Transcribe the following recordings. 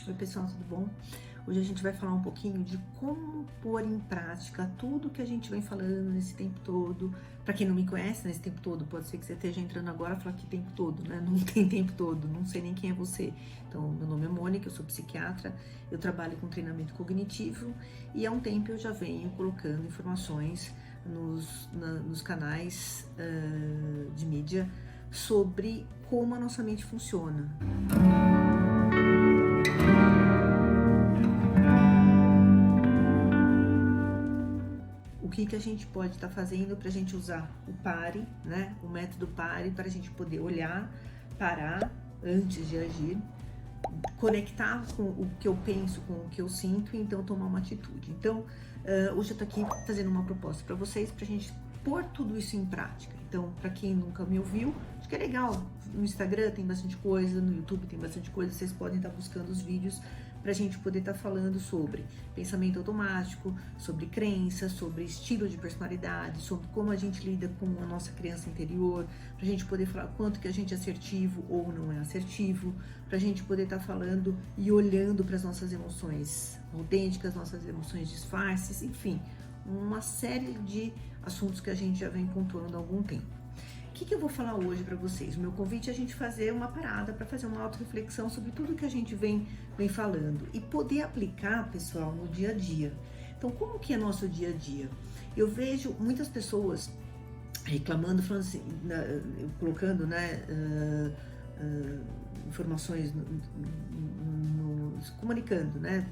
Oi pessoal, tudo bom? Hoje a gente vai falar um pouquinho de como pôr em prática tudo que a gente vem falando nesse tempo todo. Para quem não me conhece nesse tempo todo, pode ser que você esteja entrando agora e falar que tempo todo, né? Não tem tempo todo, não sei nem quem é você. Então, meu nome é Mônica, eu sou psiquiatra, eu trabalho com treinamento cognitivo e há um tempo eu já venho colocando informações nos canais de mídia sobre como a nossa mente funciona. O que a gente pode estar fazendo para a gente usar o PARE, né? O método PARE, para a gente poder olhar, parar antes de agir, conectar com o que eu penso, com o que eu sinto e então tomar uma atitude. Então, hoje eu tô aqui fazendo uma proposta para vocês, pra gente pôr tudo isso em prática. Então, para quem nunca me ouviu, acho que é legal. No Instagram tem bastante coisa, no YouTube tem bastante coisa, vocês podem estar buscando os vídeos pra gente poder estar falando sobre pensamento automático, sobre crença, sobre estilo de personalidade, sobre como a gente lida com a nossa criança interior, pra gente poder falar quanto que a gente é assertivo ou não é assertivo, pra gente poder estar falando e olhando para as nossas emoções autênticas, nossas emoções disfarces, enfim, uma série de assuntos que a gente já vem pontuando há algum tempo. O que eu vou falar hoje para vocês? O meu convite é a gente fazer uma parada para fazer uma auto-reflexão sobre tudo que a gente vem falando e poder aplicar, pessoal, no dia a dia. Então, como que é nosso dia a dia? Eu vejo muitas pessoas reclamando, falando assim, colocando, né, informações, comunicando, né,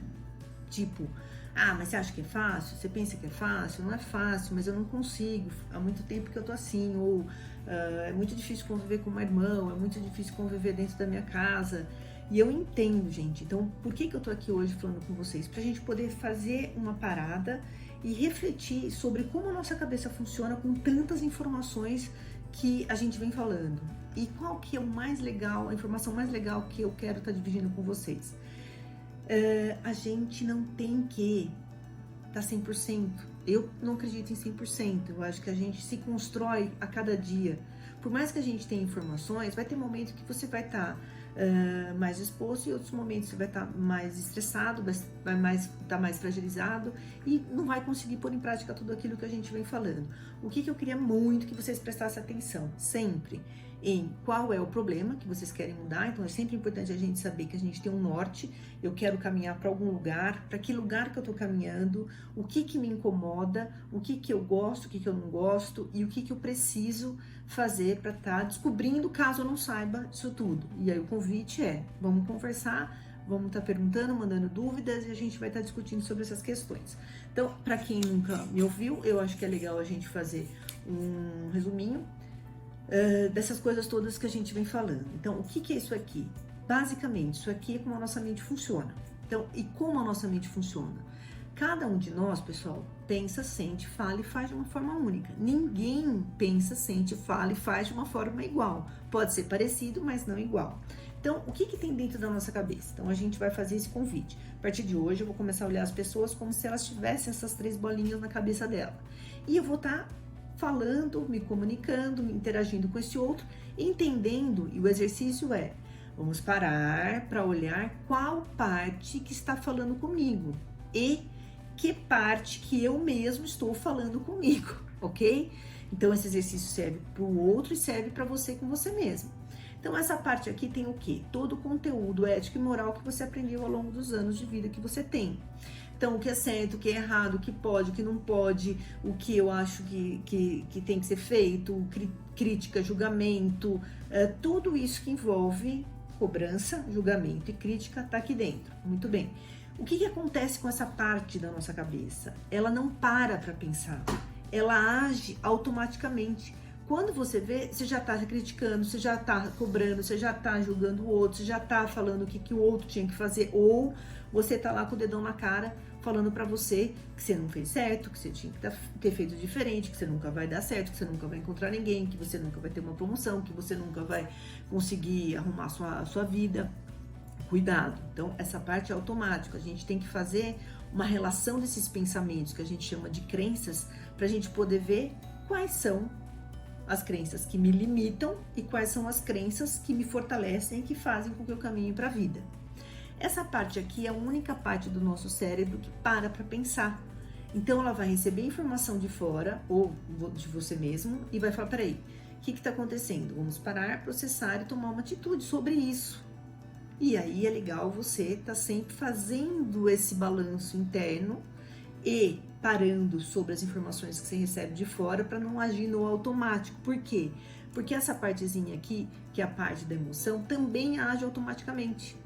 tipo, mas você acha que é fácil? Você pensa que é fácil? Não é fácil, mas eu não consigo. Há muito tempo que eu tô assim. Ou é muito difícil conviver com meu irmão, é muito difícil conviver dentro da minha casa. E eu entendo, gente. Então, por que eu tô aqui hoje falando com vocês? Pra gente poder fazer uma parada e refletir sobre como a nossa cabeça funciona com tantas informações que a gente vem falando. E qual que é o mais legal, a informação mais legal que eu quero estar dividindo com vocês. A gente não tem que estar 100%. Eu não acredito em 100%. Eu acho que a gente se constrói a cada dia. Por mais que a gente tenha informações, vai ter momentos que você vai estar mais exposto e outros momentos você vai estar mais estressado, vai estar mais fragilizado e não vai conseguir pôr em prática tudo aquilo que a gente vem falando. O que eu queria muito que vocês prestassem atenção, sempre, em qual é o problema que vocês querem mudar. Então é sempre importante a gente saber que a gente tem um norte. Eu quero caminhar para algum lugar, para que lugar que eu tô caminhando, o que me incomoda, o que eu gosto, o que eu não gosto e o que eu preciso fazer para estar descobrindo caso eu não saiba isso tudo. E aí o convite é, vamos conversar, vamos estar perguntando, mandando dúvidas e a gente vai estar discutindo sobre essas questões. Então, para quem nunca me ouviu, eu acho que é legal a gente fazer um resuminho dessas coisas todas que a gente vem falando. Então, o que é isso aqui? Basicamente, isso aqui é como a nossa mente funciona. Então, e como a nossa mente funciona? Cada um de nós, pessoal, pensa, sente, fala e faz de uma forma única. Ninguém pensa, sente, fala e faz de uma forma igual. Pode ser parecido, mas não igual. Então, o que tem dentro da nossa cabeça? Então, a gente vai fazer esse convite. A partir de hoje, eu vou começar a olhar as pessoas como se elas tivessem essas 3 bolinhas na cabeça dela. E eu vou estar falando, me comunicando, me interagindo com esse outro, entendendo, e o exercício é, vamos parar para olhar qual parte que está falando comigo e que parte que eu mesmo estou falando comigo, ok? Então esse exercício serve para o outro e serve para você com você mesmo. Então essa parte aqui tem o quê? Todo o conteúdo ético e moral que você aprendeu ao longo dos anos de vida que você tem. Então, o que é certo, o que é errado, o que pode, o que não pode, o que eu acho que tem que ser feito, crítica, julgamento, tudo isso que envolve cobrança, julgamento e crítica está aqui dentro. Muito bem. O que acontece com essa parte da nossa cabeça? Ela não para pensar, ela age automaticamente. Quando você vê, você já está criticando, você já está cobrando, você já está julgando o outro, você já está falando o que o outro tinha que fazer, ou você está lá com o dedão na cara, falando para você que você não fez certo, que você tinha que ter feito diferente, que você nunca vai dar certo, que você nunca vai encontrar ninguém, que você nunca vai ter uma promoção, que você nunca vai conseguir arrumar a sua vida. Cuidado. Então, essa parte é automática. A gente tem que fazer uma relação desses pensamentos, que a gente chama de crenças, para a gente poder ver quais são as crenças que me limitam e quais são as crenças que me fortalecem e que fazem com que eu caminhe para a vida. Essa parte aqui é a única parte do nosso cérebro que para pensar. Então ela vai receber informação de fora ou de você mesmo e vai falar, peraí, o que está acontecendo? Vamos parar, processar e tomar uma atitude sobre isso. E aí é legal você estar sempre fazendo esse balanço interno e parando sobre as informações que você recebe de fora para não agir no automático. Por quê? Porque essa partezinha aqui, que é a parte da emoção, também age automaticamente.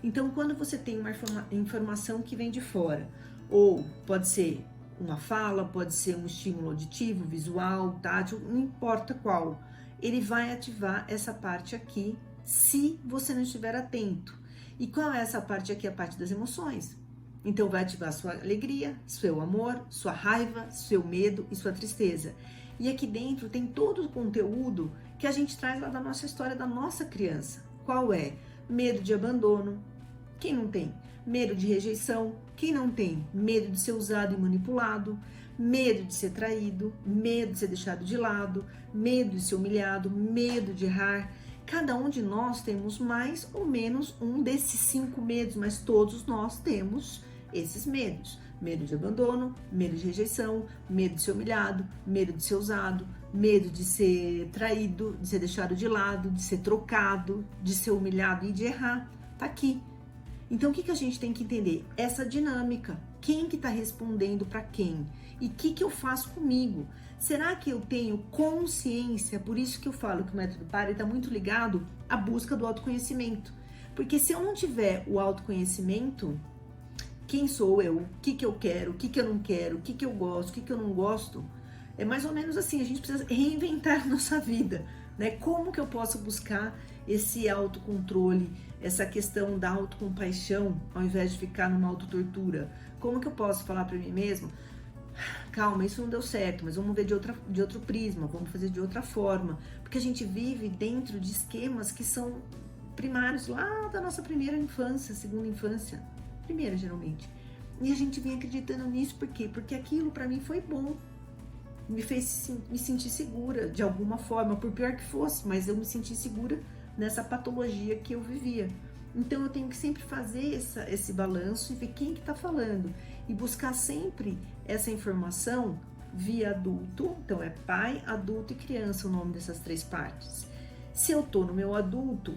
Então, quando você tem uma informação que vem de fora, ou pode ser uma fala, pode ser um estímulo auditivo, visual, tátil, não importa qual, ele vai ativar essa parte aqui se você não estiver atento. E qual é essa parte aqui? A parte das emoções. Então vai ativar sua alegria, seu amor, sua raiva, seu medo e sua tristeza. E aqui dentro tem todo o conteúdo que a gente traz lá da nossa história, da nossa criança. Qual é? Medo de abandono. Quem não tem? Medo de rejeição. Quem não tem? Medo de ser usado e manipulado. Medo de ser traído. Medo de ser deixado de lado. Medo de ser humilhado. Medo de errar. Cada um de nós temos mais ou menos um desses 5 medos, mas todos nós temos esses medos. Medo de abandono, medo de rejeição, medo de ser humilhado, medo de ser usado, medo de ser traído, de ser deixado de lado, de ser trocado, de ser humilhado e de errar. Tá aqui. Então, o que a gente tem que entender? Essa dinâmica. Quem que tá respondendo para quem? E o que eu faço comigo? Será que eu tenho consciência? Por isso que eu falo que o método PARA está muito ligado à busca do autoconhecimento. Porque se eu não tiver o autoconhecimento, quem sou eu? O que eu quero? O que eu não quero? O que eu gosto? O que eu não gosto? É mais ou menos assim, a gente precisa reinventar a nossa vida, né? Como que eu posso buscar esse autocontrole, essa questão da autocompaixão, ao invés de ficar numa autotortura? Como que eu posso falar para mim mesmo? Calma, isso não deu certo, mas vamos ver de outro prisma, vamos fazer de outra forma. Porque a gente vive dentro de esquemas que são primários lá da nossa primeira infância, segunda infância, primeira geralmente. E a gente vem acreditando nisso, por quê? Porque aquilo para mim foi bom, me fez me sentir segura de alguma forma, por pior que fosse, mas eu me senti segura nessa patologia que eu vivia. Então eu tenho que sempre fazer esse balanço e ver quem que tá falando e buscar sempre essa informação via adulto. Então é pai, adulto e criança o nome dessas 3 partes. Se eu tô no meu adulto,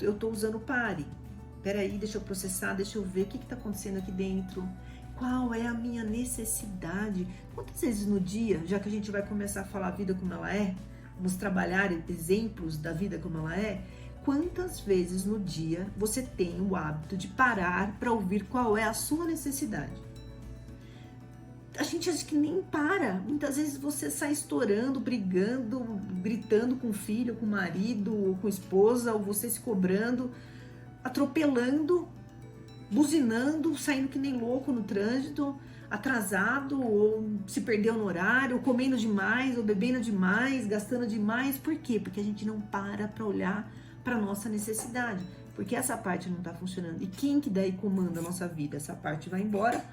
eu tô usando o pare. Peraí, deixa eu processar, deixa eu ver o que tá acontecendo aqui dentro. Qual é a minha necessidade? Quantas vezes no dia, já que a gente vai começar a falar a vida como ela é, vamos trabalhar exemplos da vida como ela é, quantas vezes no dia você tem o hábito de parar para ouvir qual é a sua necessidade? A gente acha que nem para. Muitas vezes você sai estourando, brigando, gritando com o filho, com o marido, ou com a esposa, ou você se cobrando, atropelando, buzinando, saindo que nem louco no trânsito, atrasado, ou se perdeu no horário, ou comendo demais, ou bebendo demais, gastando demais. Por quê? Porque a gente não para olhar para nossa necessidade, porque essa parte não está funcionando. E quem que daí comanda a nossa vida? Essa parte vai embora,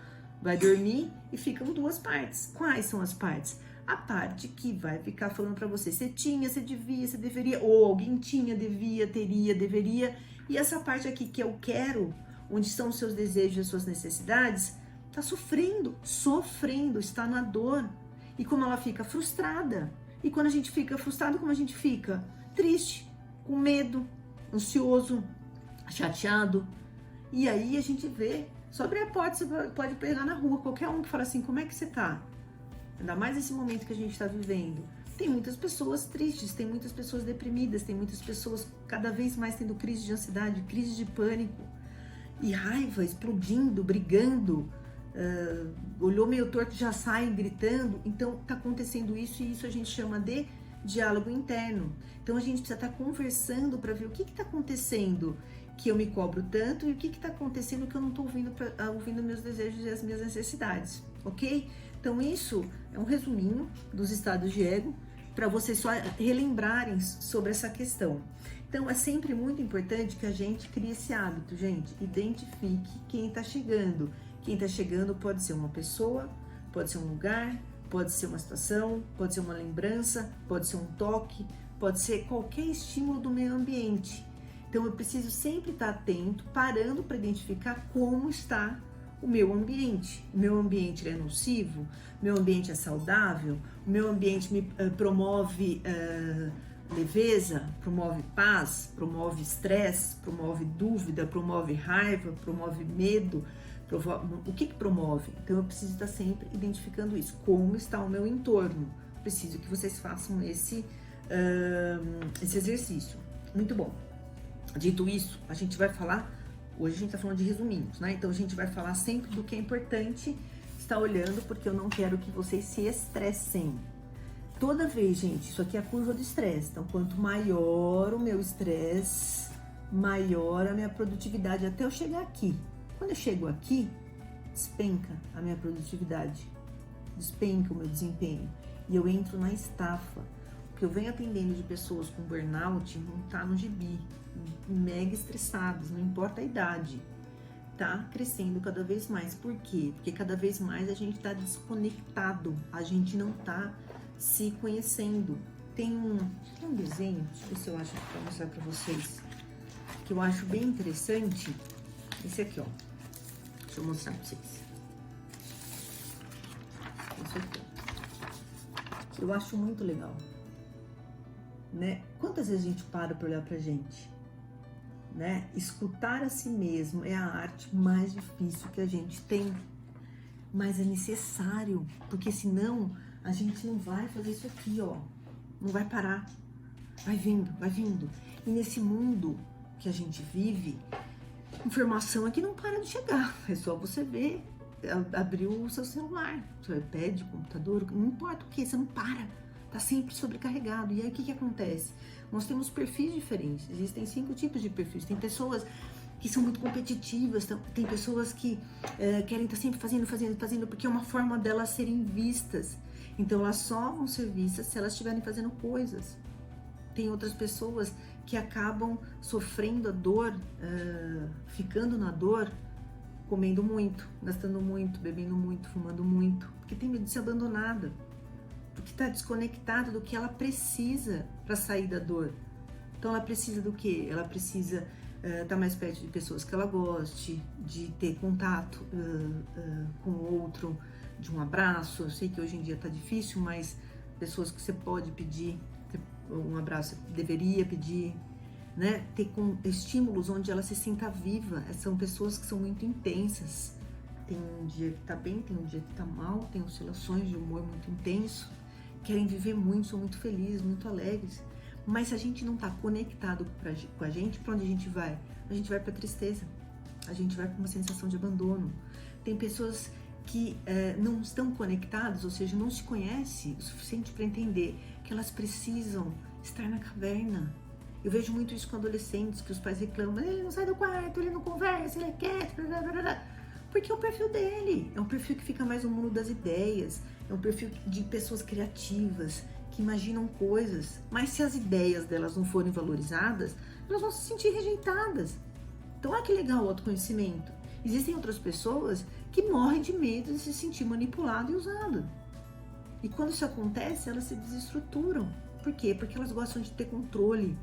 vai dormir e ficam 2 partes. Quais são as partes? A parte que vai ficar falando para você, você tinha, você devia, você deveria, ou alguém tinha, devia, teria, deveria. E essa parte aqui que eu quero, onde estão os seus desejos e as suas necessidades, está sofrendo, está na dor. E como ela fica frustrada. E quando a gente fica frustrado, como a gente fica? Triste, com medo, ansioso, chateado. E aí a gente vê, só abrir a porta, você pode pegar na rua, qualquer um que fala assim, como é que você tá? Ainda mais nesse momento que a gente está vivendo. Tem muitas pessoas tristes, tem muitas pessoas deprimidas, tem muitas pessoas cada vez mais tendo crise de ansiedade, crise de pânico. E raiva, explodindo, brigando, olhou meio torto, já sai gritando. Então tá acontecendo isso e isso a gente chama de diálogo interno. Então a gente precisa estar conversando para ver o que está acontecendo que eu me cobro tanto e o que está acontecendo que eu não estou ouvindo meus desejos e as minhas necessidades, ok? Então isso é um resuminho dos estados de ego para vocês só relembrarem sobre essa questão. Então é sempre muito importante que a gente crie esse hábito, gente. Identifique quem está chegando. Quem está chegando pode ser uma pessoa, pode ser um lugar, pode ser uma situação, pode ser uma lembrança, pode ser um toque, pode ser qualquer estímulo do meio ambiente. Então eu preciso sempre estar atento, parando para identificar como está o meu ambiente. O meu ambiente é nocivo? O meu ambiente é saudável? O meu ambiente me promove leveza, promove paz, promove estresse, promove dúvida, promove raiva, promove medo, o que promove? Então eu preciso estar sempre identificando isso, como está o meu entorno. Preciso que vocês façam esse exercício. Muito bom. Dito isso, a gente vai falar, hoje a gente tá falando de resuminhos, né? Então a gente vai falar sempre do que é importante estar olhando, porque eu não quero que vocês se estressem. Toda vez, gente, isso aqui é a curva do estresse. Então, quanto maior o meu estresse, maior a minha produtividade até eu chegar aqui. Quando eu chego aqui, despenca a minha produtividade, despenca o meu desempenho e eu entro na estafa. O que eu venho atendendo de pessoas com burnout não tá no gibi, mega estressadas, não importa a idade, tá crescendo cada vez mais. Por quê? Porque cada vez mais a gente tá desconectado, a gente não tá se conhecendo. Tem um desenho, deixa eu ver se eu acho para mostrar para vocês, que eu acho bem interessante. Esse aqui, ó. Deixa eu mostrar pra vocês. Esse aqui. Eu acho muito legal. Né? Quantas vezes a gente para pra olhar pra gente? Né? Escutar a si mesmo é a arte mais difícil que a gente tem. Mas é necessário, porque senão a gente não vai fazer isso aqui, ó. Não vai parar. Vai vindo, vai vindo. E nesse mundo que a gente vive, informação aqui não para de chegar. É só você ver, abrir o seu celular, seu iPad, computador, não importa o que, você não para. Tá sempre sobrecarregado. E aí o que acontece? Nós temos perfis diferentes. Existem 5 tipos de perfis. Tem pessoas que são muito competitivas, tem pessoas que querem estar sempre fazendo, porque é uma forma delas serem vistas. Então elas só vão ser vistas se elas estiverem fazendo coisas. Tem outras pessoas que acabam sofrendo a dor, ficando na dor, comendo muito, gastando muito, bebendo muito, fumando muito, porque tem medo de ser abandonada, porque está desconectada do que ela precisa para sair da dor. Então ela precisa do quê? Ela precisa estar mais perto de pessoas que ela goste, de ter contato com o outro, de um abraço. Eu sei que hoje em dia está difícil, mas pessoas que você pode pedir um abraço, deveria pedir, né? Ter estímulos onde ela se sinta viva. São pessoas que são muito intensas. Tem um dia que tá bem, tem um dia que tá mal, tem oscilações de humor muito intenso, querem viver muito, são muito felizes, muito alegres. Mas se a gente não tá conectado com a gente, para onde a gente vai? A gente vai pra tristeza, a gente vai com uma sensação de abandono. Tem pessoas que não estão conectadas, ou seja, não se conhecem o suficiente para entender que elas precisam estar na caverna. Eu vejo muito isso com adolescentes, que os pais reclamam, ele não sai do quarto, ele não conversa, ele é quieto, blá, blá, blá. Porque é o perfil dele, é um perfil que fica mais no mundo das ideias, é um perfil de pessoas criativas, que imaginam coisas, mas se as ideias delas não forem valorizadas, elas vão se sentir rejeitadas. Então olha que legal o autoconhecimento. Existem outras pessoas que morrem de medo de se sentir manipulado e usado. E quando isso acontece, elas se desestruturam. Por quê? Porque elas gostam de ter controle,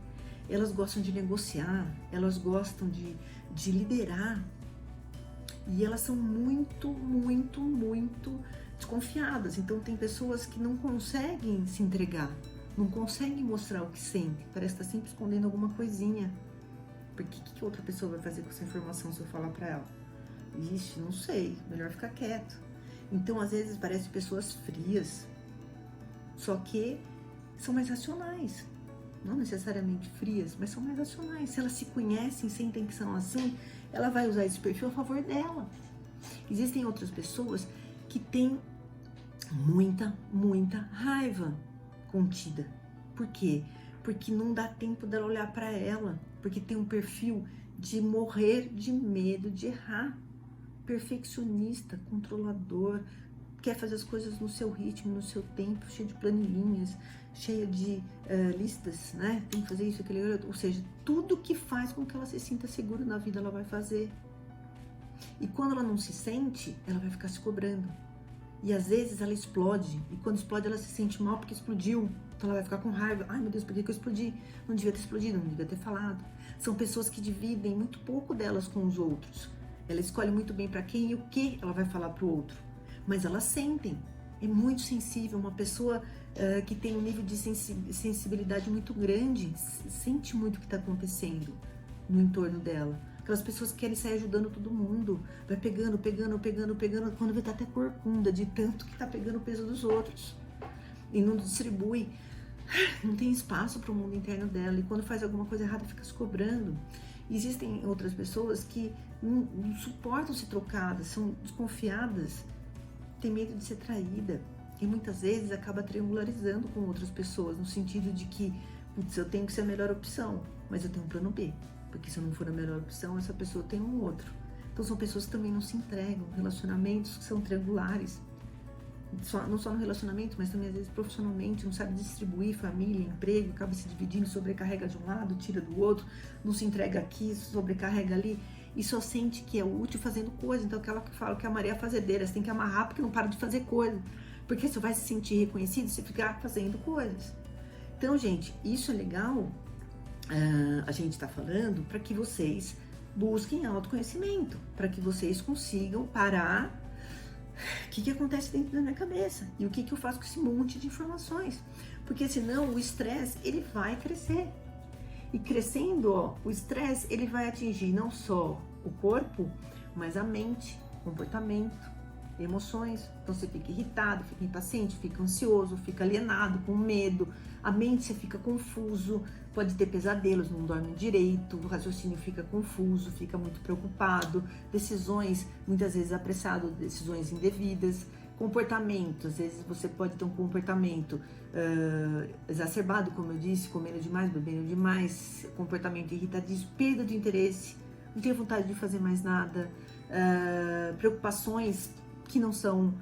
elas gostam de negociar, elas gostam de liderar. E elas são muito, muito, muito desconfiadas. Então tem pessoas que não conseguem se entregar, não conseguem mostrar o que sentem. Parece estar sempre escondendo alguma coisinha. Porque o que outra pessoa vai fazer com essa informação se eu falar pra ela? Ixi, não sei, melhor ficar quieto. Então às vezes parecem pessoas frias, só que são mais racionais. Não necessariamente frias, mas são mais racionais. Se elas se conhecem, sentem que são assim, ela vai usar esse perfil a favor dela. Existem outras pessoas que têm muita, muita raiva contida. Por quê? Porque não dá tempo dela olhar para ela, porque tem um perfil de morrer de medo de errar. Perfeccionista, controlador, quer fazer as coisas no seu ritmo, no seu tempo, cheio de planilhinhas, cheia de listas, né? Tem que fazer isso, aquele outro. Ou seja, tudo que faz com que ela se sinta segura na vida, ela vai fazer. E quando ela não se sente, ela vai ficar se cobrando. E às vezes ela explode, e quando explode ela se sente mal porque explodiu. Então ela vai ficar com raiva. Ai meu Deus, por que eu explodi? Não devia ter explodido, não devia ter falado. São pessoas que dividem muito pouco delas com os outros. Ela escolhe muito bem para quem e o que ela vai falar para o outro. Mas elas sentem. É muito sensível. Uma pessoa que tem um nível de sensibilidade muito grande sente muito o que está acontecendo no entorno dela. Aquelas pessoas que querem sair ajudando todo mundo. Vai pegando. Quando vê, tá até corcunda de tanto que tá pegando o peso dos outros. E não distribui. Não tem espaço para o mundo interno dela. E quando faz alguma coisa errada, fica se cobrando. Existem outras pessoas que não suportam ser trocadas, são desconfiadas, têm medo de ser traída. E muitas vezes acaba triangularizando com outras pessoas, no sentido de que, putz, eu tenho que ser a melhor opção, mas eu tenho um plano B. Porque se eu não for a melhor opção, essa pessoa tem um outro. Então são pessoas que também não se entregam, relacionamentos que são triangulares. Não só no relacionamento, mas também às vezes profissionalmente, não sabe distribuir família, emprego, acaba se dividindo, sobrecarrega de um lado, tira do outro, não se entrega aqui, sobrecarrega ali, e só sente que é útil fazendo coisa. Então aquela que fala que a Maria é fazedeira, você tem que amarrar porque não para de fazer coisa, porque você vai se sentir reconhecido se ficar fazendo coisas. Então, gente, isso é legal, a gente tá falando para que vocês busquem autoconhecimento, para que vocês consigam parar. O que acontece dentro da minha cabeça? E o que eu faço com esse monte de informações? Porque senão o estresse, ele vai crescer. E crescendo, ó, o estresse, ele vai atingir não só o corpo, mas a mente, comportamento, emoções. Então você fica irritado, fica impaciente, fica ansioso, fica alienado, com medo. A mente, você fica confuso, pode ter pesadelos, não dorme direito, o raciocínio fica confuso, fica muito preocupado, decisões muitas vezes apressado, decisões indevidas, comportamento, às vezes você pode ter um comportamento exacerbado, como eu disse, comendo demais, bebendo demais, comportamento irritadíssimo, perda de interesse, não tem vontade de fazer mais nada, preocupações que não são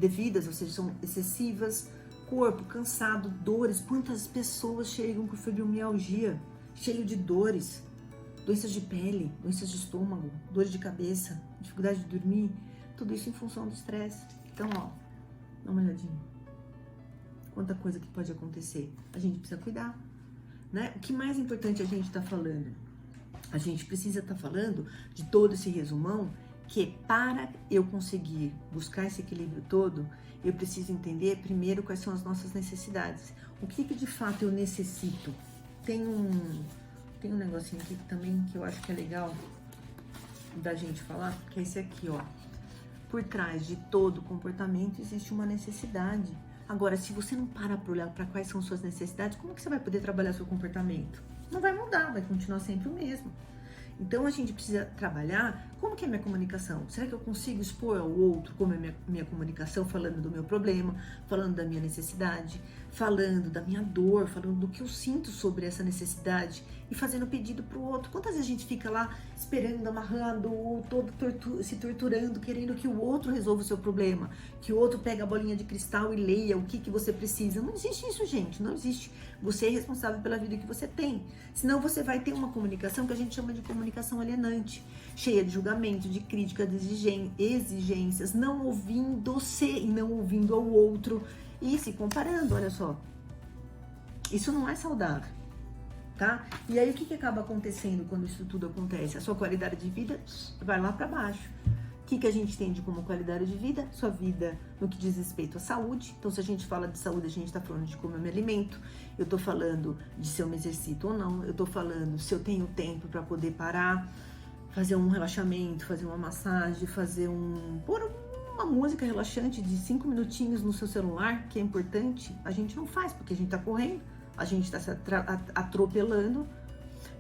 devidas, ou seja, são excessivas, corpo cansado, dores. Quantas pessoas chegam com fibromialgia, cheio de dores, doenças de pele, doenças de estômago, dores de cabeça, dificuldade de dormir, tudo isso em função do estresse. Então, ó, dá uma olhadinha. Quanta coisa que pode acontecer. A gente precisa cuidar, né? O que mais importante a gente tá falando? A gente precisa estar falando de todo esse resumão, que para eu conseguir buscar esse equilíbrio todo, eu preciso entender primeiro quais são as nossas necessidades. O que de fato eu necessito? Tem um negocinho aqui também que eu acho que é legal da gente falar, que é esse aqui, ó. Por trás de todo comportamento existe uma necessidade. Agora, se você não para olhar para quais são suas necessidades, como que você vai poder trabalhar seu comportamento? Não vai mudar, vai continuar sempre o mesmo. Então, a gente precisa trabalhar como que é a minha comunicação. Será que eu consigo expor ao outro como é a minha comunicação, falando do meu problema, falando da minha necessidade, falando da minha dor, falando do que eu sinto sobre essa necessidade e fazendo pedido para o outro. Quantas vezes a gente fica lá esperando, amarrando, se torturando, querendo que o outro resolva o seu problema, que o outro pegue a bolinha de cristal e leia o que você precisa. Não existe isso, gente, não existe. Você é responsável pela vida que você tem. Senão você vai ter uma comunicação que a gente chama de comunicação alienante, cheia de julgamento, de crítica, de exigências, não ouvindo-se e não ouvindo ao outro e se comparando, olha só. Isso não é saudável, tá? E aí o que acaba acontecendo quando isso tudo acontece? A sua qualidade de vida vai lá para baixo. O que a gente entende como qualidade de vida? Sua vida no que diz respeito à saúde. Então, se a gente fala de saúde, a gente está falando de como eu me alimento. Eu estou falando de se eu me exercito ou não. Eu estou falando se eu tenho tempo para poder parar, fazer um relaxamento, fazer uma massagem, pôr uma música relaxante de 5 minutinhos no seu celular, que é importante. A gente não faz, porque a gente está correndo, a gente está se atropelando.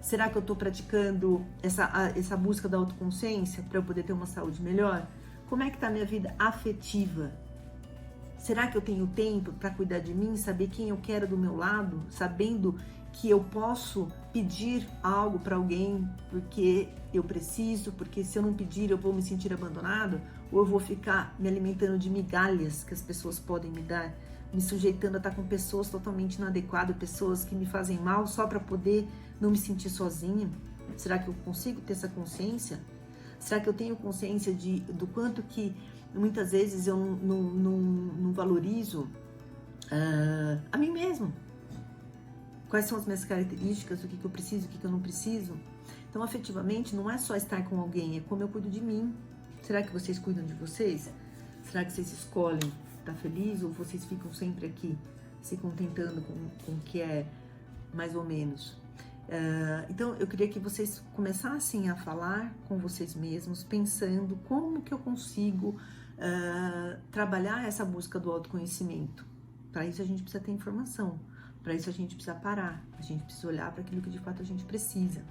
Será que eu estou praticando essa busca da autoconsciência para eu poder ter uma saúde melhor? Como é que está a minha vida afetiva? Será que eu tenho tempo para cuidar de mim, saber quem eu quero do meu lado, sabendo que eu posso pedir algo para alguém porque eu preciso, porque se eu não pedir eu vou me sentir abandonado? Ou eu vou ficar me alimentando de migalhas que as pessoas podem me dar, me sujeitando a estar com pessoas totalmente inadequadas, pessoas que me fazem mal só para poder não me sentir sozinha? Será que eu consigo ter essa consciência? Será que eu tenho consciência do quanto que muitas vezes eu não valorizo a mim mesmo? Quais são as minhas características, o que eu preciso, o que eu não preciso. Então, afetivamente, não é só estar com alguém, é como eu cuido de mim. Será que vocês cuidam de vocês? Será que vocês escolhem estar feliz ou vocês ficam sempre aqui, se contentando com o que é mais ou menos? Então, eu queria que vocês começassem a falar com vocês mesmos, pensando como que eu consigo trabalhar essa busca do autoconhecimento. Para isso, a gente precisa ter informação. Para isso, a gente precisa parar. A gente precisa olhar para aquilo que, de fato, a gente precisa.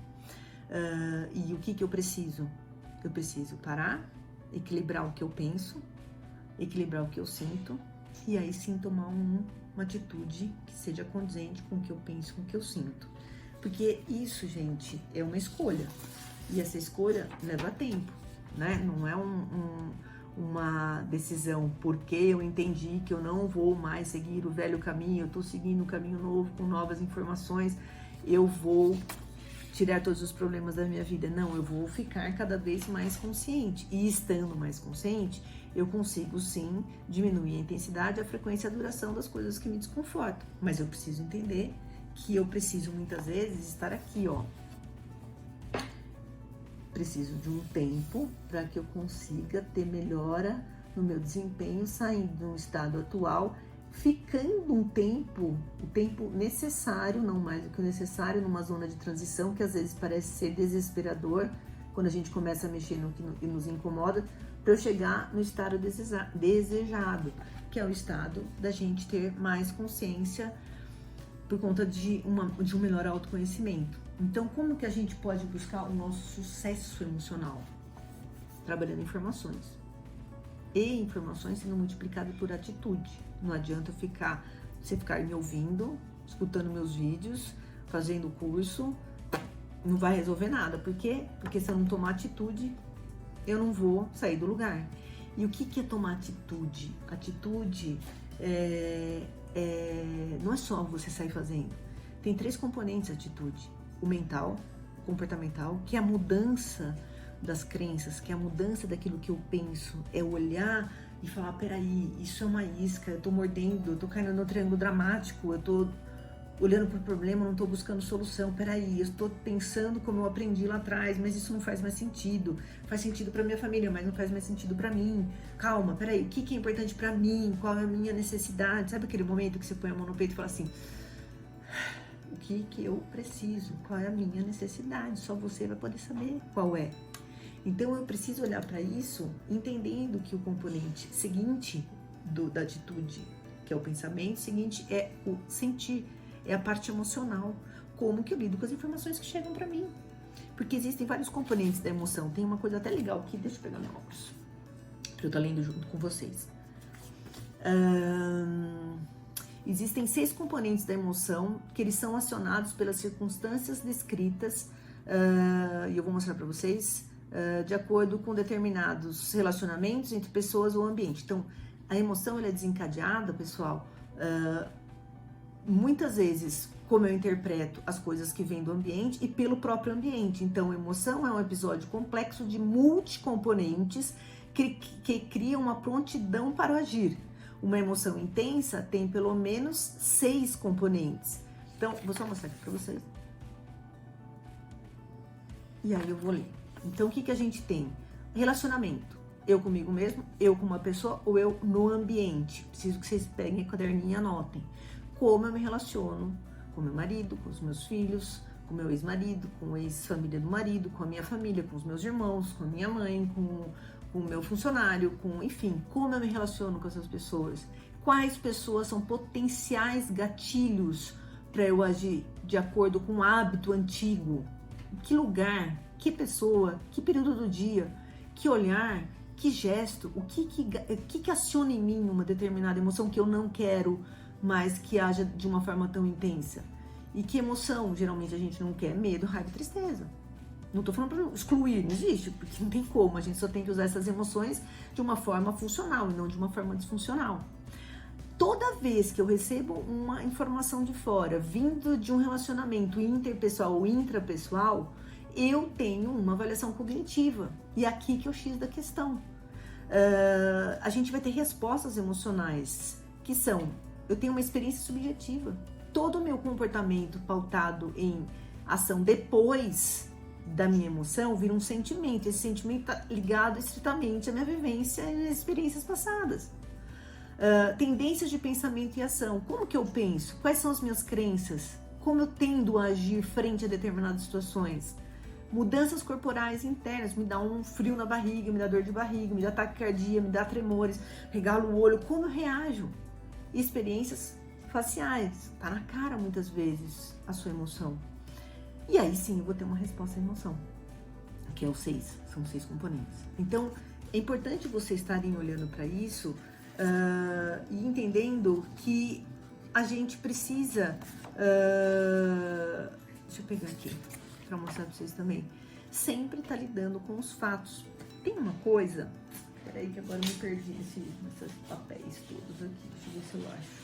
E o que eu preciso? Eu preciso parar, equilibrar o que eu penso, equilibrar o que eu sinto, e aí sim tomar uma atitude que seja condizente com o que eu penso, com o que eu sinto. Porque isso, gente, é uma escolha. E essa escolha leva tempo, né? Não é uma decisão porque eu entendi que eu não vou mais seguir o velho caminho, eu tô seguindo um caminho novo com novas informações, eu vou tirar todos os problemas da minha vida. Não, eu vou ficar cada vez mais consciente. E estando mais consciente, eu consigo sim diminuir a intensidade, a frequência e a duração das coisas que me desconfortam. Mas eu preciso entender que eu preciso muitas vezes estar aqui, ó. Preciso de um tempo para que eu consiga ter melhora no meu desempenho, saindo de um estado atual, ficando o tempo necessário, não mais do que o necessário, numa zona de transição que às vezes parece ser desesperador quando a gente começa a mexer no que nos incomoda, para eu chegar no estado desejado, que é o estado da gente ter mais consciência por conta de um melhor autoconhecimento. Então, como que a gente pode buscar o nosso sucesso emocional? Trabalhando informações. E informações sendo multiplicadas por atitude. Não adianta você ficar me ouvindo, escutando meus vídeos, fazendo curso, não vai resolver nada. Por quê? Porque se eu não tomar atitude, eu não vou sair do lugar. E o que é tomar atitude? Atitude não é só você sair fazendo. Tem 3 componentes de atitude. O mental, o comportamental, que é a mudança das crenças, que é a mudança daquilo que eu penso, é olhar e falar, peraí, isso é uma isca, eu tô mordendo, eu tô caindo no triângulo dramático, eu tô olhando pro problema, não tô buscando solução, peraí, eu estou pensando como eu aprendi lá atrás, mas isso não faz mais sentido, faz sentido pra minha família, mas não faz mais sentido pra mim, calma, peraí, o que é importante pra mim, qual é a minha necessidade, sabe aquele momento que você põe a mão no peito e fala assim, o que eu preciso, qual é a minha necessidade, só você vai poder saber qual é. Então eu preciso olhar para isso entendendo que o componente seguinte da atitude, que é o pensamento, seguinte é o sentir, é a parte emocional, como que eu lido com as informações que chegam para mim. Porque existem vários componentes da emoção. Tem uma coisa até legal aqui, deixa eu pegar meu óculos, para eu estar lendo junto com vocês. Existem 6 componentes da emoção que eles são acionados pelas circunstâncias descritas, e eu vou mostrar para vocês, de acordo com determinados relacionamentos entre pessoas ou ambiente. Então, a emoção ela é desencadeada, pessoal, muitas vezes, como eu interpreto as coisas que vêm do ambiente e pelo próprio ambiente. Então, a emoção é um episódio complexo de multicomponentes que criam uma prontidão para o agir. Uma emoção intensa tem pelo menos 6 componentes. Então, vou só mostrar aqui para vocês. E aí eu vou ler. Então, o que a gente tem? Relacionamento. Eu comigo mesmo, eu com uma pessoa ou eu no ambiente. Preciso que vocês peguem a caderninha e anotem. Como eu me relaciono com meu marido, com os meus filhos, com meu ex-marido, com a ex-família do marido, com a minha família, com os meus irmãos, com a minha mãe, com o meu funcionário, enfim, como eu me relaciono com essas pessoas. Quais pessoas são potenciais gatilhos para eu agir de acordo com um hábito antigo? Que lugar, que pessoa, que período do dia, que olhar, que gesto, o que aciona em mim uma determinada emoção que eu não quero, mas que haja de uma forma tão intensa. E que emoção geralmente a gente não quer? Medo, raiva e tristeza. Não tô falando para excluir, não existe, porque não tem como, a gente só tem que usar essas emoções de uma forma funcional e não de uma forma disfuncional. Toda vez que eu recebo uma informação de fora, vindo de um relacionamento interpessoal ou intrapessoal, eu tenho uma avaliação cognitiva. E é aqui que é o X da questão. A gente vai ter respostas emocionais, que são, eu tenho uma experiência subjetiva. todo o meu comportamento pautado em ação depois da minha emoção vira um sentimento. Esse sentimento está ligado estritamente à minha vivência e às experiências passadas. Tendências de pensamento e ação. Como que eu penso? Quais são as minhas crenças? Como eu tendo a agir frente a determinadas situações? Mudanças corporais internas, me dá um frio na barriga, me dá dor de barriga, me dá taquicardia, me dá tremores, regalo o olho, como eu reajo? Experiências faciais, tá na cara muitas vezes a sua emoção. E aí sim eu vou ter uma resposta à emoção, que é o 6, são 6 componentes. Então é importante vocês estarem olhando para isso e entendendo que a gente precisa, deixa eu pegar aqui para mostrar para vocês também, sempre tá lidando com os fatos. Tem uma coisa, peraí que agora eu me perdi nesses papéis todos aqui, deixa eu ver se eu acho.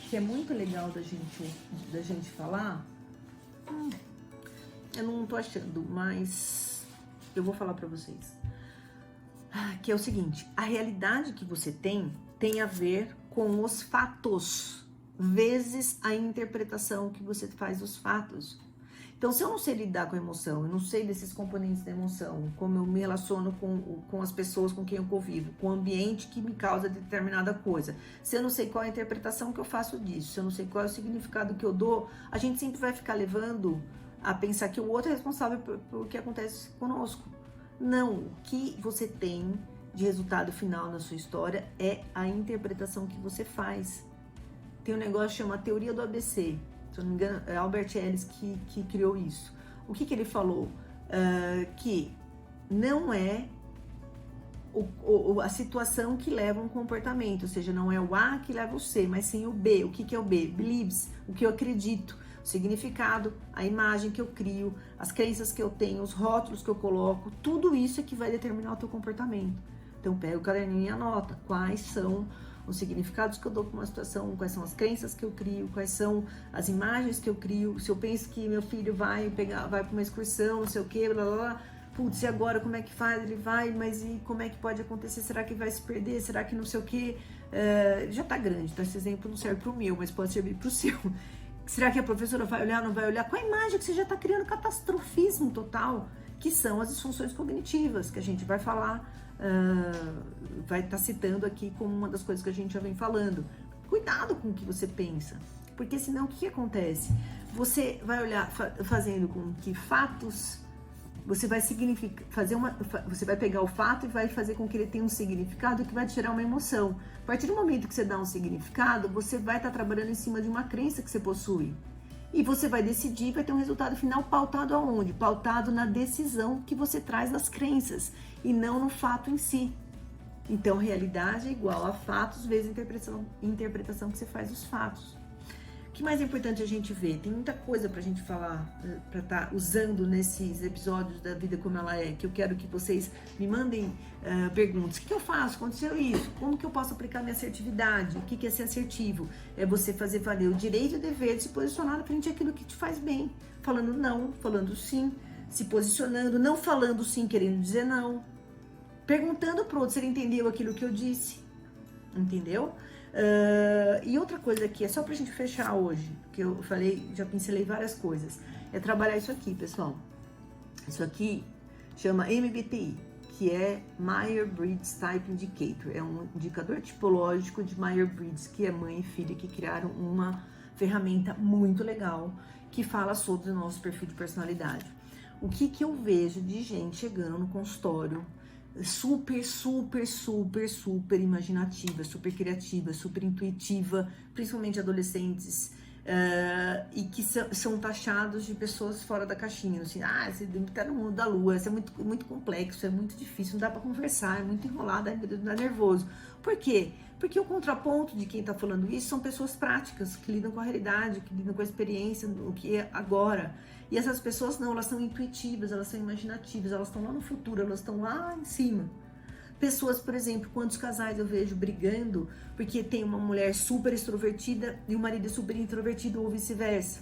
Que é muito legal da gente falar. Eu não tô achando, mas eu vou falar pra vocês. Que é o seguinte, a realidade que você tem a ver com os fatos, vezes a interpretação que você faz dos fatos. Então, se eu não sei lidar com a emoção, eu não sei desses componentes da emoção, como eu me relaciono com as pessoas com quem eu convivo, com o ambiente que me causa determinada coisa, se eu não sei qual é a interpretação que eu faço disso, se eu não sei qual é o significado que eu dou, a gente sempre vai ficar levando a pensar que o outro é responsável por que acontece conosco. Não, o que você tem de resultado final na sua história é a interpretação que você faz. Tem um negócio que chama teoria do ABC. Se eu não me engano, é Albert Ellis que criou isso. O que ele falou? Que não é a situação que leva um comportamento, ou seja, não é o A que leva o C, mas sim o B. O que é o B? Beliefs, o que eu acredito, o significado, a imagem que eu crio, as crenças que eu tenho, os rótulos que eu coloco, tudo isso é que vai determinar o teu comportamento. Então pega o caderninho e anota quais são os significados que eu dou para uma situação, quais são as crenças que eu crio, quais são as imagens que eu crio. Se eu penso que meu filho vai para uma excursão, não sei o que, blá blá blá, putz, e agora como é que faz? Ele vai, mas e como é que pode acontecer? Será que vai se perder? Será que não sei o que? Já tá grande, então esse exemplo não serve para o meu, mas pode servir para o seu. Será que a professora vai olhar, não vai olhar? Com a imagem que você já está criando catastrofismo total, que são as disfunções cognitivas, que a gente vai falar, vai estar citando aqui como uma das coisas que a gente já vem falando. Cuidado com o que você pensa, porque senão o que acontece? Você vai olhar, fazendo com que fatos, você vai você vai pegar o fato e vai fazer com que ele tenha um significado que vai te gerar uma emoção. A partir do momento que você dá um significado, você vai estar trabalhando em cima de uma crença que você possui. E você vai decidir, vai ter um resultado final pautado aonde? Pautado na decisão que você traz das crenças e não no fato em si. Então, realidade é igual a fatos vezes interpretação que você faz dos fatos. O que mais é importante a gente ver? Tem muita coisa pra gente falar, pra estar usando nesses episódios da vida como ela é, que eu quero que vocês me mandem perguntas. O que eu faço? Aconteceu isso? Como que eu posso aplicar minha assertividade? O que é ser assertivo? É você fazer valer o direito e o dever de se posicionar frente àquilo que te faz bem. Falando não, falando sim, se posicionando, não falando sim, querendo dizer não. Perguntando pro outro se ele entendeu aquilo que eu disse. Entendeu? E outra coisa aqui, é só pra gente fechar hoje, que eu falei, já pincelei várias coisas, é trabalhar isso aqui, pessoal. Isso aqui chama MBTI, que é Myers-Briggs Type Indicator, é um indicador tipológico de Myers-Briggs, que é mãe e filha que criaram uma ferramenta muito legal que fala sobre o nosso perfil de personalidade. O que eu vejo de gente chegando no consultório super imaginativa, super criativa, super intuitiva, principalmente adolescentes, e que são taxados de pessoas fora da caixinha, assim, você tá no mundo da lua, isso é muito complexo, é muito difícil, não dá pra conversar, é muito enrolado, dá nervoso. Por quê? Porque o contraponto de quem tá falando isso são pessoas práticas, que lidam com a realidade, que lidam com a experiência, o que é agora. E essas pessoas não, elas são intuitivas, elas são imaginativas, elas estão lá no futuro, elas estão lá em cima. Pessoas, por exemplo, quantos casais eu vejo brigando porque tem uma mulher super extrovertida e o marido é super introvertido ou vice-versa.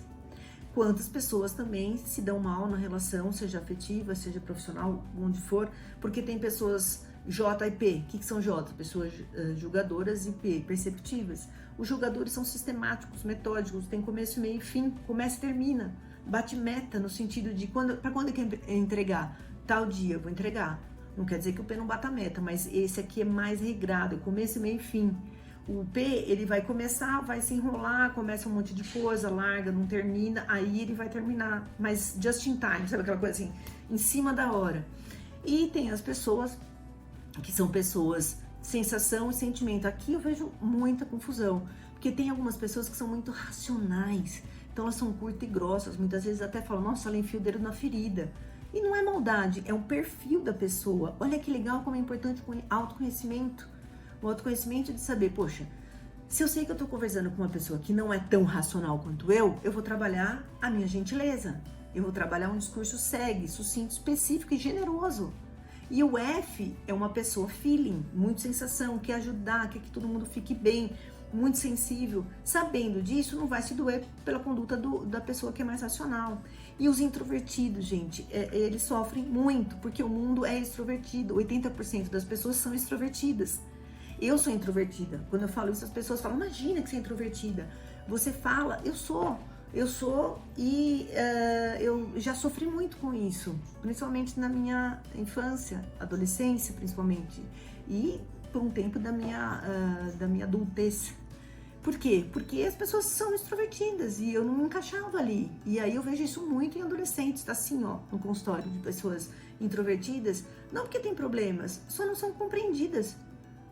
Quantas pessoas também se dão mal na relação, seja afetiva, seja profissional, onde for, porque tem pessoas J e P, o que são J? Pessoas julgadoras, e P, perceptivas. Os julgadores são sistemáticos, metódicos, tem começo, meio e fim, começa e termina. Bate meta no sentido de para quando quer entregar? Tal dia eu vou entregar. Não quer dizer que o P não bata meta, mas esse aqui é mais regrado, é começo, meio e fim. O P, ele vai começar, vai se enrolar, começa um monte de coisa, larga, não termina, aí ele vai terminar, mas just in time, sabe aquela coisa assim, em cima da hora. E tem as pessoas que são pessoas sensação e sentimento. Aqui eu vejo muita confusão, porque tem algumas pessoas que são muito racionais, então elas são curtas e grossas, muitas vezes até falam, nossa, ela enfia o dedo na ferida. E não é maldade, é um perfil da pessoa. Olha que legal como é importante o autoconhecimento. O autoconhecimento de saber, poxa, se eu sei que eu tô conversando com uma pessoa que não é tão racional quanto eu vou trabalhar a minha gentileza. Eu vou trabalhar um discurso sucinto, específico e generoso. E o F é uma pessoa feeling, muito sensação, quer ajudar, quer que todo mundo fique bem, muito sensível. Sabendo disso, não vai se doer pela conduta da pessoa que é mais racional. E os introvertidos, gente, eles sofrem muito, porque o mundo é extrovertido. 80% das pessoas são extrovertidas. Eu sou introvertida. Quando eu falo isso, as pessoas falam, imagina que você é introvertida. Você fala, eu sou e eu já sofri muito com isso, principalmente na minha infância, adolescência principalmente, e por um tempo da minha adultez. Por quê? Porque as pessoas são extrovertidas e eu não me encaixava ali. E aí eu vejo isso muito em adolescentes, assim, ó, no consultório de pessoas introvertidas, não porque tem problemas, só não são compreendidas.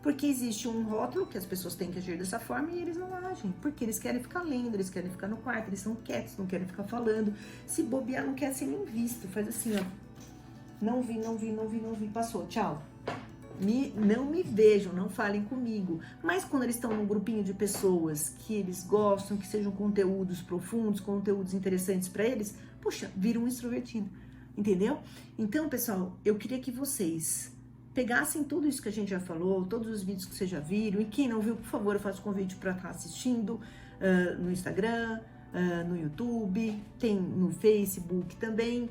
Porque existe um rótulo que as pessoas têm que agir dessa forma e eles não agem. Porque eles querem ficar lendo, eles querem ficar no quarto, eles são quietos, não querem ficar falando. Se bobear, não quer ser nem visto. Faz assim, ó. Não vi, passou, tchau. Não me vejam, não falem comigo. Mas quando eles estão num grupinho de pessoas que eles gostam, que sejam conteúdos profundos, conteúdos interessantes para eles, puxa, vira um extrovertido. Entendeu? Então, pessoal, eu queria que vocês pegassem tudo isso que a gente já falou, todos os vídeos que vocês já viram, e quem não viu, por favor, eu faço convite para estar assistindo no Instagram, no YouTube, tem no Facebook também.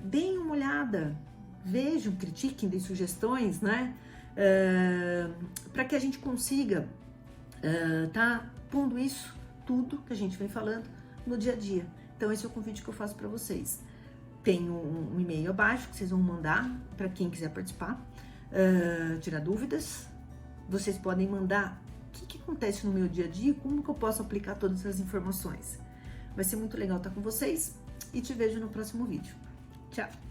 Deem uma olhada, vejam, critiquem, deem sugestões, né? Para que a gente consiga tá pondo isso, tudo que a gente vem falando, no dia a dia. Então esse é o convite que eu faço para vocês. Tem um e-mail abaixo que vocês vão mandar para quem quiser participar, tirar dúvidas. Vocês podem mandar o que acontece no meu dia a dia, como que eu posso aplicar todas essas informações. Vai ser muito legal estar com vocês e te vejo no próximo vídeo. Tchau!